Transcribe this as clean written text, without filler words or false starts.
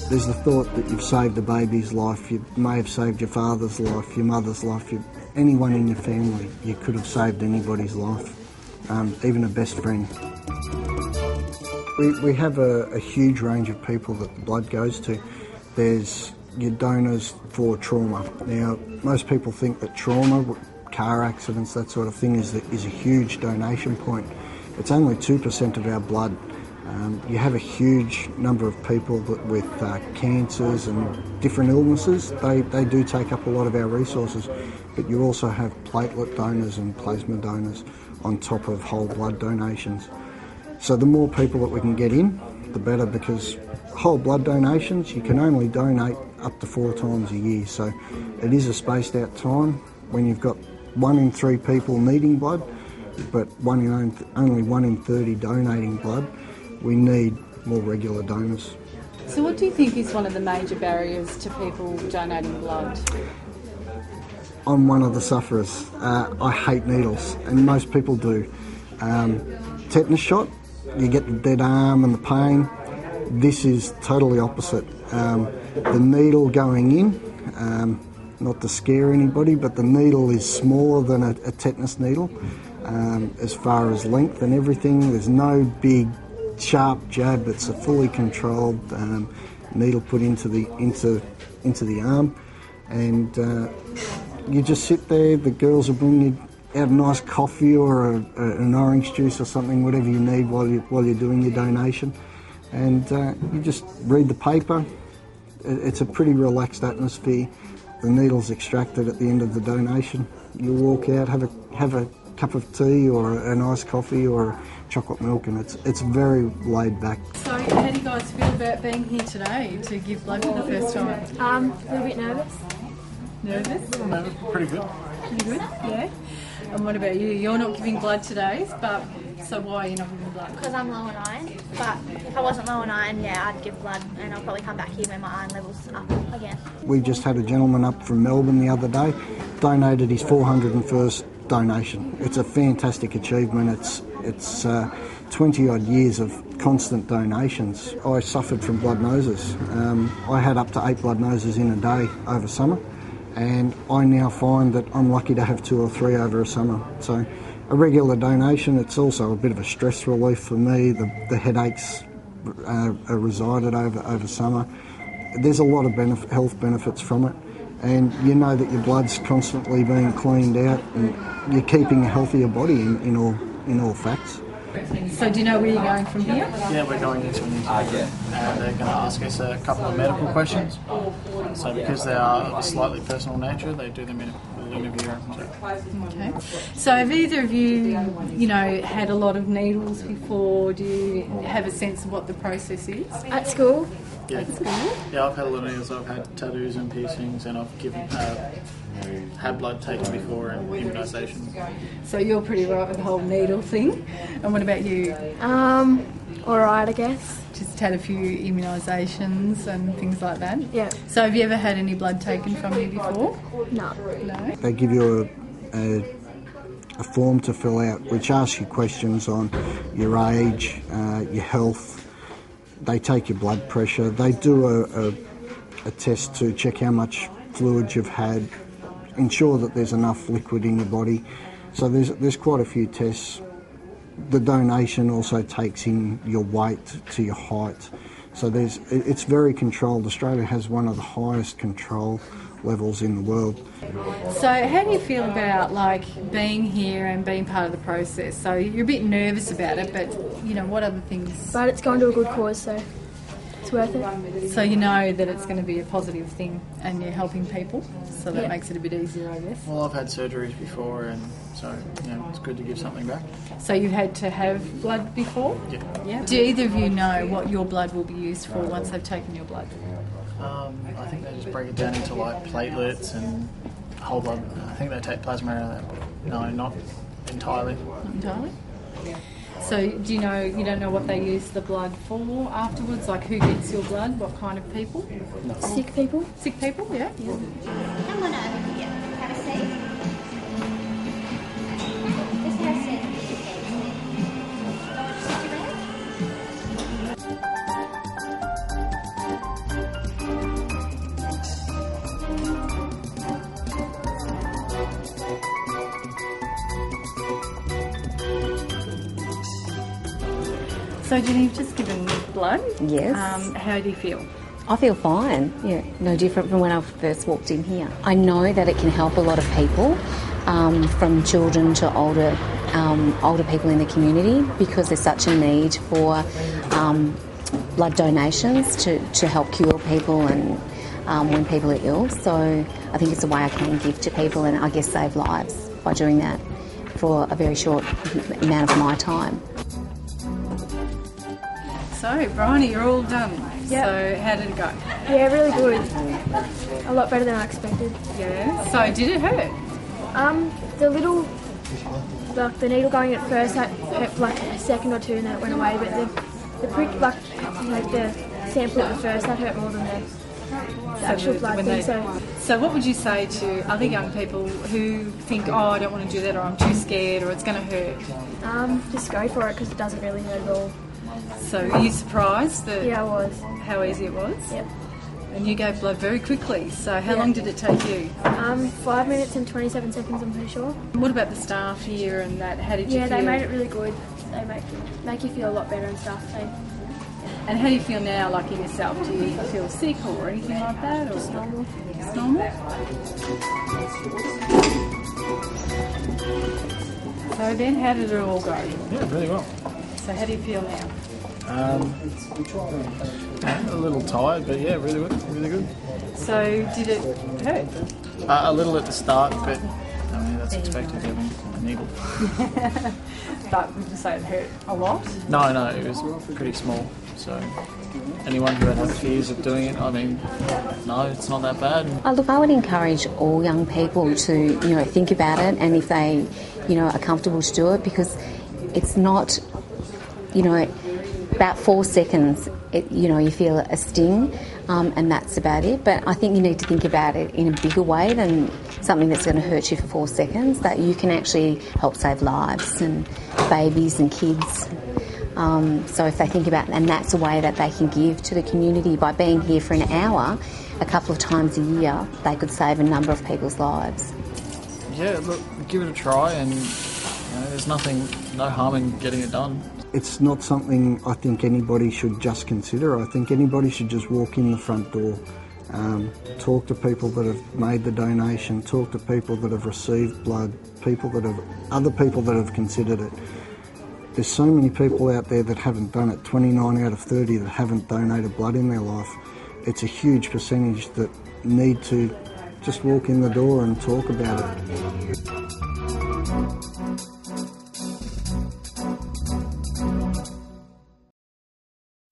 There's the thought that you've saved a baby's life, you may have saved your father's life, your mother's life, anyone in your family. You could have saved anybody's life, even a best friend. We have a huge range of people that the blood goes to. There's your donors for trauma. Now, most people think that trauma, car accidents, that sort of thing, is a huge donation point. It's only 2% of our blood. You have a huge number of people with cancers and different illnesses. They do take up a lot of our resources, but you also have platelet donors and plasma donors on top of whole blood donations. So the more people that we can get in, the better, because whole blood donations, you can only donate up to 4 times a year. So it is a spaced out time when you've got 1 in 3 people needing blood, but only 1 in 30 donating blood. We need more regular donors. So what do you think is one of the major barriers to people donating blood? I'm one of the sufferers. I hate needles, and most people do. Tetanus shot, you get the dead arm and the pain. This is totally opposite. The needle going in, not to scare anybody, but the needle is smaller than a tetanus needle as far as length and everything. There's no big sharp jab. It's a fully controlled needle put into the arm, and you just sit there. The girls will bring you out a nice coffee or an orange juice or something, whatever you need while you're doing your donation, and you just read the paper. It's a pretty relaxed atmosphere. The needle's extracted at the end of the donation. You walk out, have a cup of tea or a nice coffee or chocolate milk, and it's very laid back. So how do you guys feel about being here today to give blood for the first time? A little bit nervous. Nervous? Pretty good. Pretty good, yeah. And what about you? You're not giving blood today, but so why are you not giving blood? Because I'm low in iron, but if I wasn't low in iron, yeah, I'd give blood, and I'll probably come back here when my iron level's up again. We just had a gentleman up from Melbourne the other day, donated his 401st donation. It's a fantastic achievement. It's 20 odd years of constant donations. I suffered from blood noses. I had up to 8 blood noses in a day over summer, and I now find that I'm lucky to have 2 or 3 over a summer. So a regular donation, it's also a bit of a stress relief for me. The headaches are resided over summer. There's a lot of health benefits from it, and you know that your blood's constantly being cleaned out and you're keeping a healthier body in all facts. So do you know where you're going from here? Yeah, we're going into an interview, and they're going to ask us a couple of medical questions. So because they are of a slightly personal nature, they do them in a little interview room. Okay. So have either of you, had a lot of needles before? Do you have a sense of what the process is? At school? Yeah. Yeah, I've had a lot of needles. I've had tattoos and piercings, and I've had blood taken before and immunisations. So you're pretty right with the whole needle thing. And what about you? Alright, I guess. Just had a few immunisations and things like that? Yeah. So have you ever had any blood taken from you before? No. No? They give you a form to fill out which asks you questions on your age, your health. They take your blood pressure. They do a test to check how much fluid you've had, ensure that there's enough liquid in your body. So there's quite a few tests. The donation also takes in your weight to your height. So it's very controlled. Australia has one of the highest control levels in the world. So how do you feel about being here and being part of the process? So you're a bit nervous about it, but what other things? But it's going to a good cause, so it's worth it. So you know that it's going to be a positive thing and you're helping people, so that makes it a bit easier, I guess. Well, I've had surgeries before, and so it's good to give something back. So you've had to have blood before? Yeah. Do either of you know what your blood will be used for once they've taken your blood? I think they just break it down into platelets and whole blood. I think they take plasma out of that. No, not entirely. Not entirely? So do you don't know what they use the blood for afterwards? Like who gets your blood? What kind of people? No. Sick people. Sick people, yeah. Come on over here. Have a seat. Just have a seat. So Jenny, you've just given blood. Yes. How do you feel? I feel fine, yeah, no different from when I first walked in here. I know that it can help a lot of people, from children to older people in the community, because there's such a need for blood donations to help cure people and when people are ill. So I think it's a way I can give to people and I guess save lives by doing that for a very short amount of my time. So, Bryony, you're all done. Yep. So, how did it go? Yeah, really good. A lot better than I expected. Yeah. So, did it hurt? The little, like the needle going at first, that hurt for like a second or two, and then it went away. But the prick, like the sample at the first, that hurt more than the actual blood thing. So, what would you say to other young people who think, oh, I don't want to do that, or I'm too scared, or it's going to hurt? Just go for it because it doesn't really hurt at all. So, were you surprised that Yeah, I was. how easy it was? Yep. And you gave blood very quickly. So, how long did it take you? 5 minutes and 27 seconds, I'm pretty sure. What about the staff here and that? How did you feel? Yeah, they made it really good. They make you feel a lot better and stuff. So, And how do you feel now, like in yourself? Do you feel sick or anything like that? Or just normal. It's normal? So then, how did it all go? Yeah, really well. So how do you feel now? A little tired, but yeah, really good, really good. So did it hurt? A little at the start, but I mean that's expected having a needle. But would you say it hurt a lot? No, it was pretty small. So anyone who had fears of doing it, I mean, no, it's not that bad. Look, I would encourage all young people to, think about it, and if they, are comfortable to do it, because it's not, about 4 seconds, you feel a sting, and that's about it. But I think you need to think about it in a bigger way than something that's going to hurt you for 4 seconds, that you can actually help save lives and babies and kids. So if they think about, and that's a way that they can give to the community by being here for an hour, a couple of times a year, they could save a number of people's lives. Yeah, look, give it a try, and there's no harm in getting it done. It's not something I think anybody should just consider. I think anybody should just walk in the front door, talk to people that have made the donation, talk to people that have received blood, other people that have considered it. There's so many people out there that haven't done it, 29 out of 30 that haven't donated blood in their life. It's a huge percentage that need to just walk in the door and talk about it.